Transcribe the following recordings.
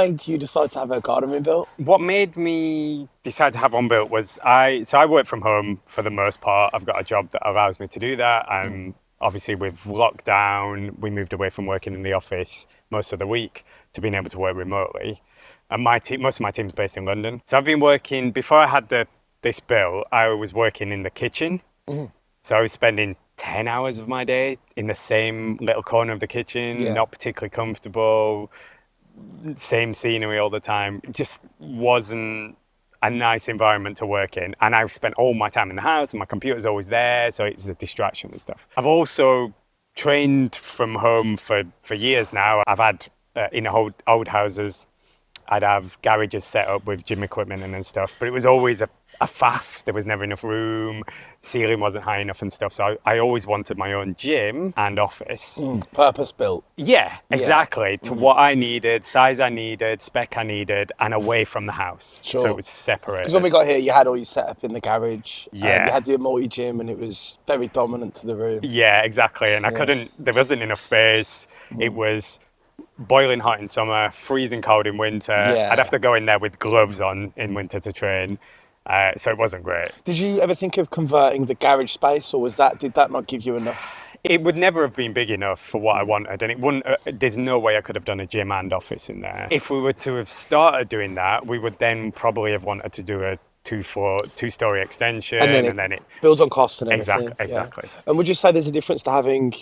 made you decide to have a garden room built? What made me decide to have one built was I work from home for the most part. I've got a job that allows me to do that. Obviously, with lockdown, we moved away from working in the office most of the week to being able to work remotely. And most of my team's based in London. So I've been working, before I had this built, I was working in the kitchen. So I was spending 10 hours of my day in the same little corner of the kitchen, not particularly comfortable, same scenery all the time. It just wasn't a nice environment to work in. And I spent all my time in the house and my computer's always there, so it's a distraction and stuff. I've also trained from home for years now. I've had, in old houses, I'd have garages set up with gym equipment and stuff, but it was always a faff. There was never enough room, ceiling wasn't high enough and stuff. So I always wanted my own gym and office. Purpose built. Yeah, exactly. To what I needed, size I needed, spec I needed, and away from the house. Sure. So it was separated. Because when we got here, you had all your setup in the garage. Yeah. You had the multi-gym and it was very dominant to the room. Yeah, exactly. And there wasn't enough space. It was boiling hot in summer, freezing cold in winter. I'd have to go in there with gloves on in winter to train. So it wasn't great. Did you ever think of converting the garage space, or did that not give you enough? It would never have been big enough for what I wanted, and it wouldn't. There's no way I could have done a gym and office in there. If we were to have started doing that, we would then probably have wanted to do a two-story extension, and then it builds on cost and everything. Exactly. Yeah. And would you say there's a difference to having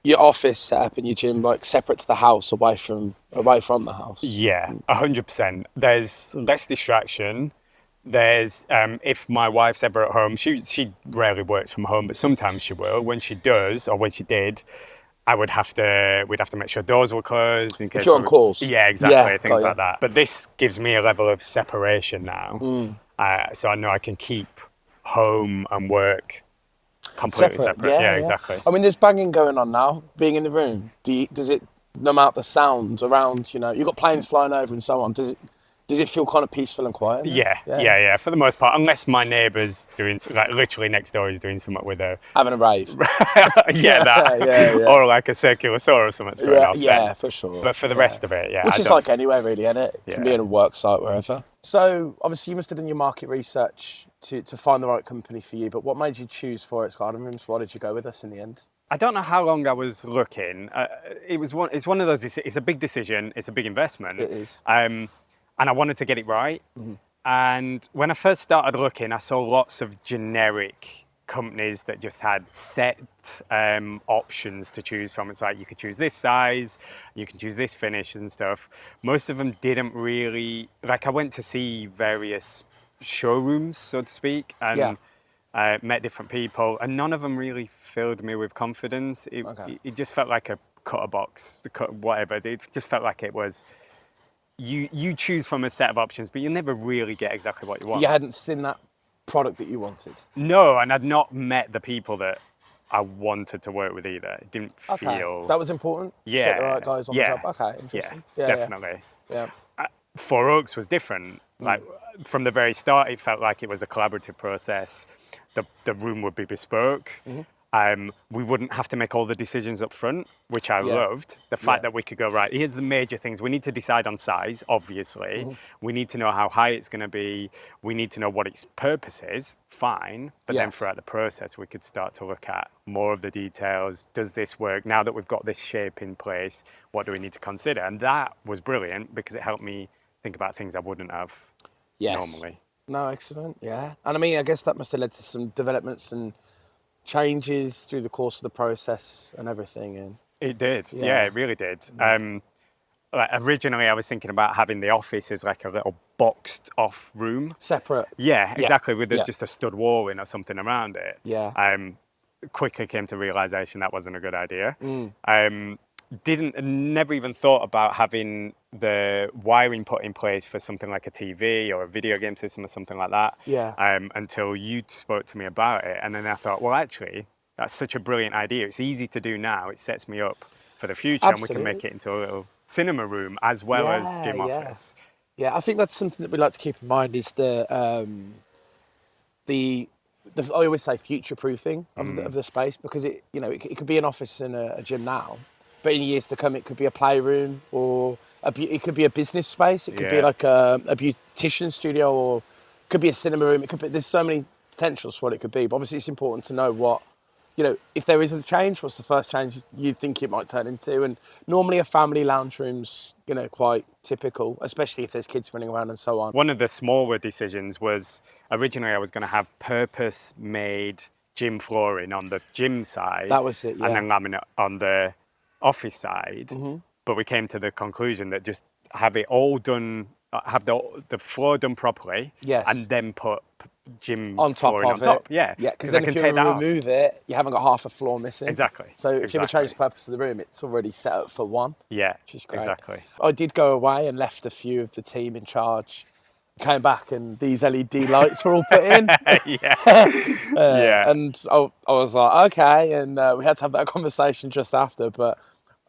your office set up and your gym like separate to the house, away from the house? Yeah, 100%. There's less distraction. There's if my wife's ever at home, she rarely works from home, but sometimes she will. When she does, or when she did, we'd have to make sure doors were closed in case if you're on calls. Yeah, exactly, things like that. But this gives me a level of separation now, so I know I can keep home and work completely separate. Yeah, exactly. I mean, there's banging going on now. Being in the room, does it numb out the sound around? You've got planes flying over and so on. Does it feel kind of peaceful and quiet? Yeah, for the most part, unless my neighbour's doing, like, literally next door is doing something with having a rave. Or like a circular saw or something's going off. Yeah, for sure. But for the rest of it, which is like anywhere really, isn't it? It can be in a work site, wherever. So obviously you must have done your market research to find the right company for you, but what made you choose Forex Garden Rooms? Why did you go with us in the end? I don't know how long I was looking. It's one of those, it's a big decision, it's a big investment. It is. And I wanted to get it right. And when I first started looking, I saw lots of generic companies that just had set options to choose from. It's like you could choose this size, you can choose this finish and stuff. Most of them didn't really, like, I went to see various showrooms, so to speak, and met different people, and none of them really filled me with confidence. It just felt like a cutter box, whatever. It just felt like it was, you choose from a set of options, but you never really get exactly what you want. You hadn't seen that product that you wanted? No, and I'd not met the people that I wanted to work with either. It didn't feel... That was important? To get the right guys on the job? Okay, interesting. Yeah, definitely. Yeah. For Oaks was different. Like, from the very start, it felt like it was a collaborative process. The room would be bespoke. We wouldn't have to make all the decisions up front, which I loved. The fact that we could go, right, here's the major things. We need to decide on size, obviously. We need to know how high it's going to be. We need to know what its purpose is, fine. But then throughout the process, we could start to look at more of the details. Does this work? Now that we've got this shape in place, what do we need to consider? And that was brilliant because it helped me think about things I wouldn't have normally. No, excellent, yeah. And I mean, I guess that must have led to some developments and changes through the course of the process and everything. And it did, yeah, it really did. Like, originally I was thinking about having the office as like a little boxed off room. Separate. Yeah, exactly, with just a stud wall in or something around it. Quickly came to realisation that wasn't a good idea. Never even thought about having the wiring put in place for something like a TV or a video game system or something like that. Until you spoke to me about it, and then I thought, well, actually, that's such a brilliant idea. It's easy to do now. It sets me up for the future, and we can make it into a little cinema room as well as gym office. Yeah, I think that's something that we like to keep in mind is the I always say future proofing of the space, because it could be an office and a gym now. But in years to come, it could be a playroom, or it could be a business space. It could be Yeah. like a beautician studio, or it could be a cinema room. It could be. There's so many potentials for what it could be. But obviously, it's important to know what, if there is a change, what's the first change you think it might turn into? And normally, a family lounge room's quite typical, especially if there's kids running around and so on. One of the smaller decisions was originally I was going to have purpose-made gym flooring on the gym side. That was it, yeah. And then laminate on the office side. Mm-hmm. But we came to the conclusion that just have it all done, have the floor done properly. Yes. And then put gym On top flooring of on top. it. Yeah. Yeah, because then if you remove it, you haven't got half a floor missing. Exactly. So if you ever Exactly. change the purpose of the room, it's already set up for one. Yeah. Which is great. Exactly. I did go away and left a few of the team in charge. Came back and these LED lights were all put in. Yeah. Yeah. And I was like, okay. And we had to have that conversation just after, but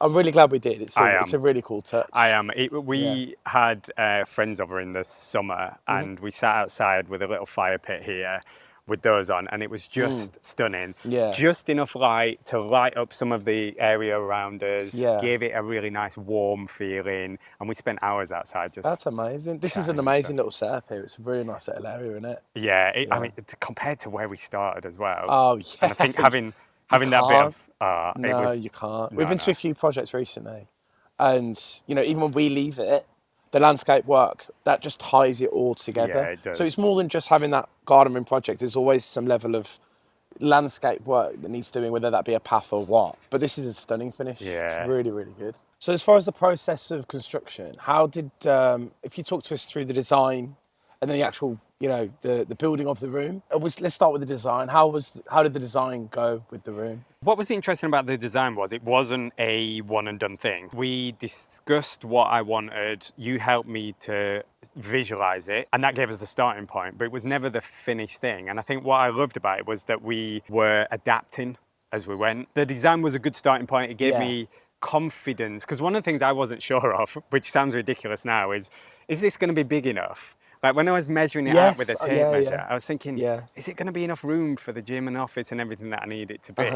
I'm really glad we did. It's a really cool touch. I am. We had friends over in the summer, and we sat outside with a little fire pit here with those on, and it was just stunning. Yeah. Just enough light to light up some of the area around us, Yeah. gave it a really nice warm feeling, and we spent hours outside just... That's amazing. This is an amazing little setup here. It's a really nice little area, isn't it? Yeah, I mean, compared to where we started as well. Oh, yeah. And I think having that bit of... No, you can't. We've been to no. a few projects recently, and even when we leave it, the landscape work that just ties it all together. Yeah, it does. So it's more than just having that garden room project. There's always some level of landscape work that needs doing, whether that be a path or what. But this is a stunning finish. Yeah. It's really, really good. So as far as the process of construction, how did if you talk to us through the design and then the actual the building of the room. Let's start with the design. How did the design go with the room? What was interesting about the design was it wasn't a one and done thing. We discussed what I wanted. You helped me to visualize it, and that gave us a starting point, but it was never the finished thing. And I think what I loved about it was that we were adapting as we went. The design was a good starting point. It gave me confidence, because one of the things I wasn't sure of, which sounds ridiculous now, is this going to be big enough? Like when I was measuring it out with a tape measure, I was thinking, is it going to be enough room for the gym and office and everything that I need it to be?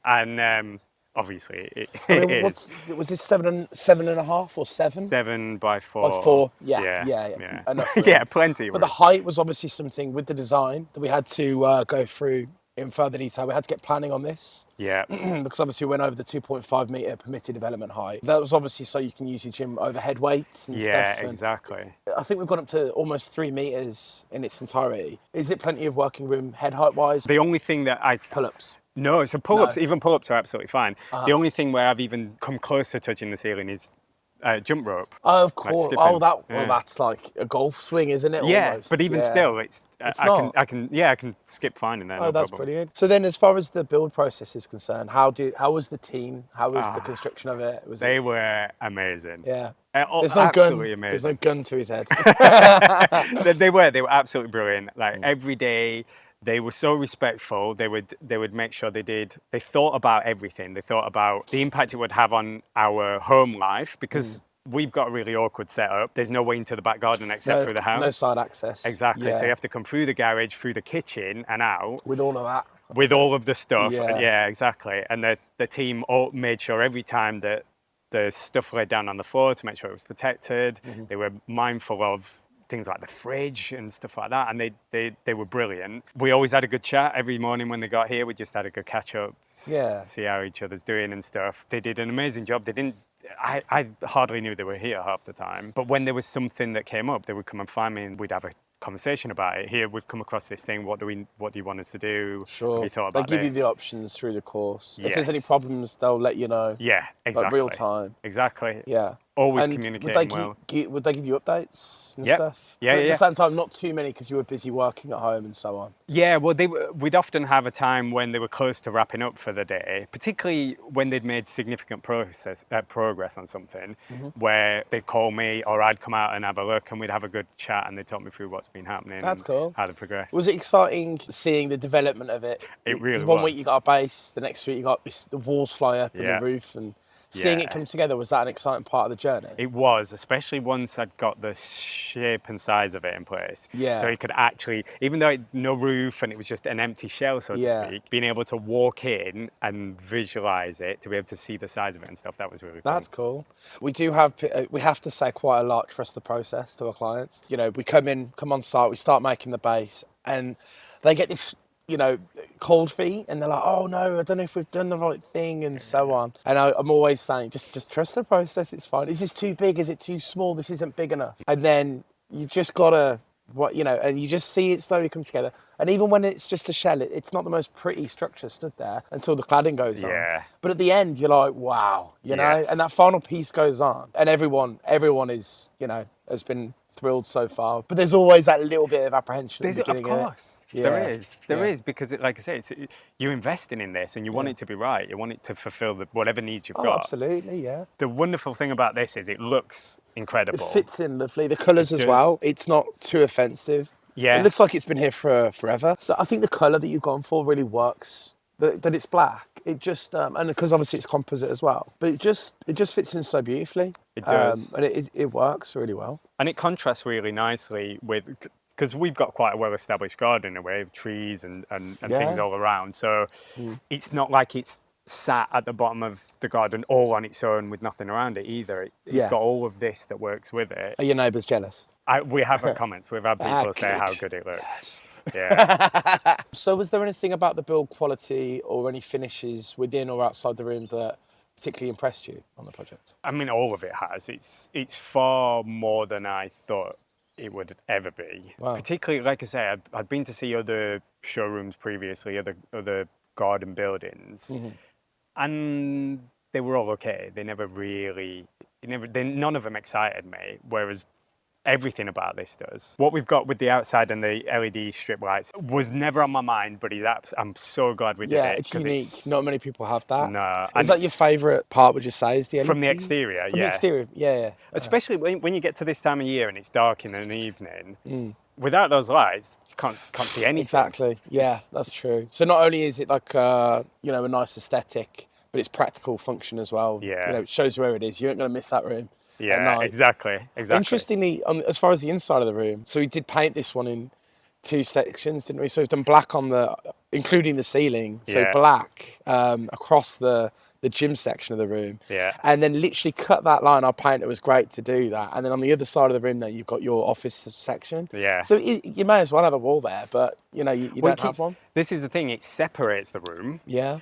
And obviously it is. Was this 7.5 or 7? 7 by 4. By 4, yeah. Enough room. Yeah, plenty. But the height was obviously something with the design that we had to go through in further detail. We had to get planning on this. Yeah. Because obviously we went over the 2.5 metre permitted development height. That was obviously so you can use your gym overhead weights and stuff. Yeah, exactly. I think we've gone up to almost 3 metres in its entirety. Is it plenty of working room head height wise? The only thing that Pull-ups. No, so pull-ups, even pull-ups are absolutely fine. The only thing where I've even come close to touching the ceiling is jump rope. Oh, of course. Like That's like a golf swing, isn't it? Yeah, almost? but even still, I can skip fine in there. Oh, that's brilliant. So then, as far as the build process is concerned, how was the team? How was the construction of it? They were amazing. Yeah. There's no gun. Amazing. There's no gun to his head. They were absolutely brilliant. Like every day, they were so respectful. They would make sure they thought about everything. They thought about the impact it would have on our home life, because we've got a really awkward setup. There's no way into the back garden except through the house. No side access. Exactly. So you have to come through the garage, through the kitchen and out. With all of that. With all of the stuff. Yeah, Exactly. And the team all made sure every time that the stuff laid down on the floor to make sure it was protected. They were mindful of things like the fridge and stuff like that, and they were brilliant. We always had a good chat every morning when they got here. We just had a good catch up, see how each other's doing and stuff. They did an amazing job. I hardly knew they were here half the time, but when there was something that came up, they would come and find me and we'd have a conversation about it. Here, we've come across this thing. What do you want us to do? Sure. Have you thought about They give this? you the options through the course. Yes. If there's any problems, they'll let you know. Yeah, exactly. Like real time. Exactly. Yeah. Always and communicating well. Would they give you updates and Yep. stuff? Yeah, but at yeah. the same time, not too many because you were busy working at home and so on. Yeah, well, we'd often have a time when they were close to wrapping up for the day, particularly when they'd made significant progress on something, where they'd call me or I'd come out and have a look and we'd have a good chat and they'd talk me through what's been happening. That's and cool. How they progressed. Was it exciting seeing the development of it? It really 'Cause one was. week you got a base, the next week you got the walls fly up and Yeah. the roof, and Seeing it Yeah. come together, was that an exciting part of the journey? It was, especially once I'd got the shape and size of it in place. Yeah. So it could actually, even though it no roof and it was just an empty shell, so to Yeah. speak, being able to walk in and visualize it, to be able to see the size of it and stuff, that was really fun. That's cool. We have to say quite a lot, trust the process to our clients. You know, we come on site, we start making the base, and they get this, you know, cold feet, and they're like, oh no, I don't know if we've done the right thing, and so on. And I'm always saying, just trust the process, it's fine. Is this too big? Is it too small? This isn't big enough. And then you just gotta, and you just see it slowly come together. And even when it's just a shell, it's not the most pretty structure stood there until the cladding goes on. Yeah. But at the end, you're like, wow, you know, Yes. and that final piece goes on, and everyone is, you know, has been thrilled so far. But there's always that little bit of apprehension at the beginning. Of course, Yeah. there is, because like I say, you're investing in this and you want it to be right. You want it to fulfill whatever needs you've Oh, got. absolutely, yeah. The wonderful thing about this is it looks incredible. It fits in lovely. The colours as does. well. It's not too offensive. Yeah. It looks like it's been here for forever. I think the colour that you've gone for really works. That it's black. It just and because obviously it's composite as well. But it just fits in so beautifully. It does. And it works really well. And it contrasts really nicely with, because we've got quite a well-established garden in a way of trees and things all around. So it's not like it's sat at the bottom of the garden all on its own with nothing around it either. It's got all of this that works with it. Are your neighbours jealous? We have had comments. We've had people say how good it looks. Yes. Yeah. So was there anything about the build quality or any finishes within or outside the room that particularly impressed you on the project? I mean, all of it has. It's far more than I thought it would ever be. Wow. Particularly, like I say, I'd been to see other showrooms previously, other garden buildings, and they were all okay. They never really, none of them excited me. Whereas everything about this does. What we've got with the outside and the LED strip lights was never on my mind, but I'm so glad we did it. Yeah, it's unique. Not many people have that. No. Is that your favourite part, would you say, is the LED? From the exterior, From the exterior, yeah. Especially when you get to this time of year and it's dark in an evening, without those lights, you can't see anything. Exactly, yeah, that's true. So not only is it like, a nice aesthetic, but it's practical function as well. Yeah. You know, it shows you where it is. You ain't going to miss that room. Yeah, exactly. Interestingly, as far as the inside of the room, so we did paint this one in 2 sections, didn't we? So we've done black including the ceiling. So black across the gym section of the room. Yeah. And then literally cut that line. Our painter was great to do that. And then on the other side of the room, there you've got your office section. Yeah. So you may as well have a wall there, but you don't have one. This is the thing; it separates the room. Yeah.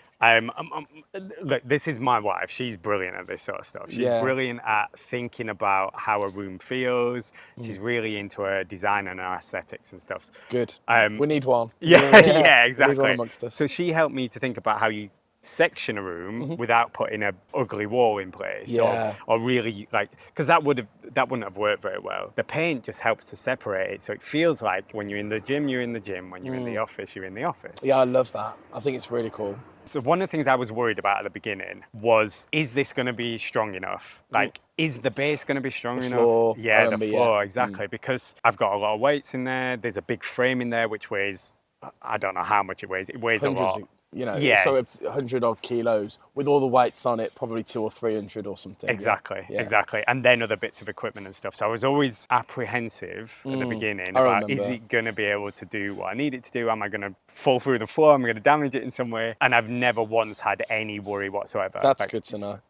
Look, this is my wife. She's brilliant at this sort of stuff. She's brilliant at thinking about how a room feels. She's really into her design and her aesthetics and stuff. Good. We need one. Yeah, exactly. We need one amongst us. So she helped me to think about how you section a room without putting a ugly wall in place or really because that wouldn't have worked very well. The paint just helps to separate it, so it feels like when you're in the gym, you're in the gym. When you're in the office, you're in the office. Yeah, I love that. I think it's really cool. So one of the things I was worried about at the beginning was, is this going to be strong enough? Is the base going to be strong enough? Floor, yeah, the floor, exactly. Because I've got a lot of weights in there. There's a big frame in there which weighs, I don't know how much it weighs. It weighs a lot. So it's 100 odd kilos with all the weights on it, probably 200 or 300 or something. Exactly. And then other bits of equipment and stuff. So I was always apprehensive at the beginning about, is it going to be able to do what I need it to do? Am I going to fall through the floor? Am I going to damage it in some way? And I've never once had any worry whatsoever. That's good to know.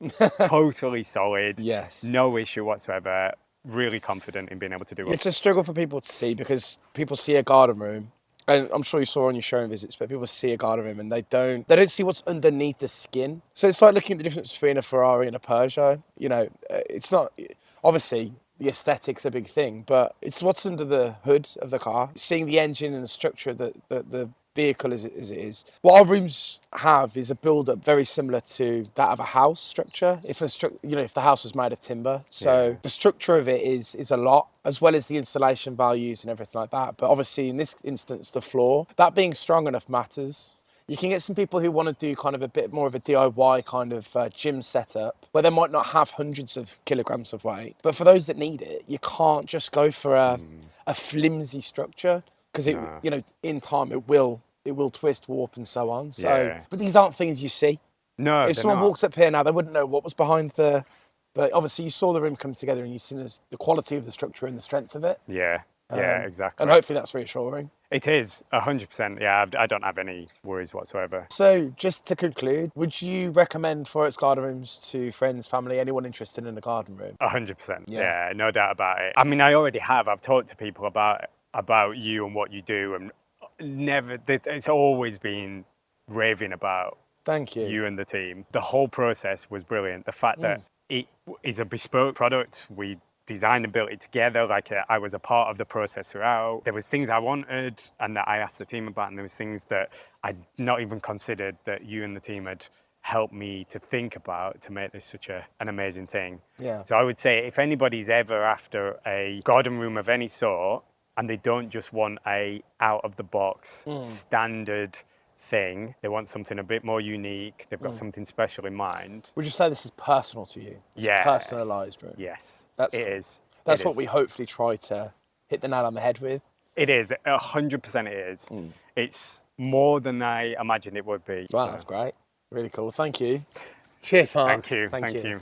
Totally solid. Yes. No issue whatsoever. Really confident in being able to do it. It's a struggle for people to see because people see a garden room. And I'm sure you saw on your showroom visits, but people see a garden room and they don't see what's underneath the skin. So it's like looking at the difference between a Ferrari and a Peugeot. It's not, obviously the aesthetic's a big thing, but it's what's under the hood of the car. Seeing the engine and the structure of the vehicle as it is. What our rooms have is a build-up very similar to that of a house structure. If the house was made of timber, so the structure of it is a lot, as well as the insulation values and everything like that. But obviously, in this instance, the floor, that being strong enough matters. You can get some people who want to do kind of a bit more of a DIY kind of gym setup where they might not have hundreds of kilograms of weight. But for those that need it, you can't just go for a flimsy structure because in time it will twist, warp and so on. So, but these aren't things you see. No, If they're someone not. walks up here now, they wouldn't know what was behind the. But obviously, you saw the room come together, and you've seen the quality of the structure and the strength of it. Yeah, exactly. And hopefully, that's reassuring. It is 100%. Yeah, I don't have any worries whatsoever. So, just to conclude, would you recommend Forex garden rooms to friends, family, anyone interested in a garden room? 100%. Yeah. Yeah, no doubt about it. I mean, I already have. I've talked to people about you and what you do, and it's always been raving about Thank you. you and the team. The whole process was brilliant. The fact that it is a bespoke product, we designed and built it together. Like I was a part of the process throughout. There was things I wanted and that I asked the team about, and there was things that I'd not even considered that you and the team had helped me to think about to make this such an amazing thing. Yeah. So I would say if anybody's ever after a garden room of any sort and they don't just want a out of the box standard thing, they want something a bit more unique, they've got something special in mind. Would you say this is personal to you? It's Yes. a personalised room. Yes, That's it cool. is. That's It what is. we hopefully try to hit the nail on the head with. It is 100%. It is. It's more than I imagined it would be. Wow, so. that's great. Really cool. Thank you. Cheers, Mark. Thank you. Thank you.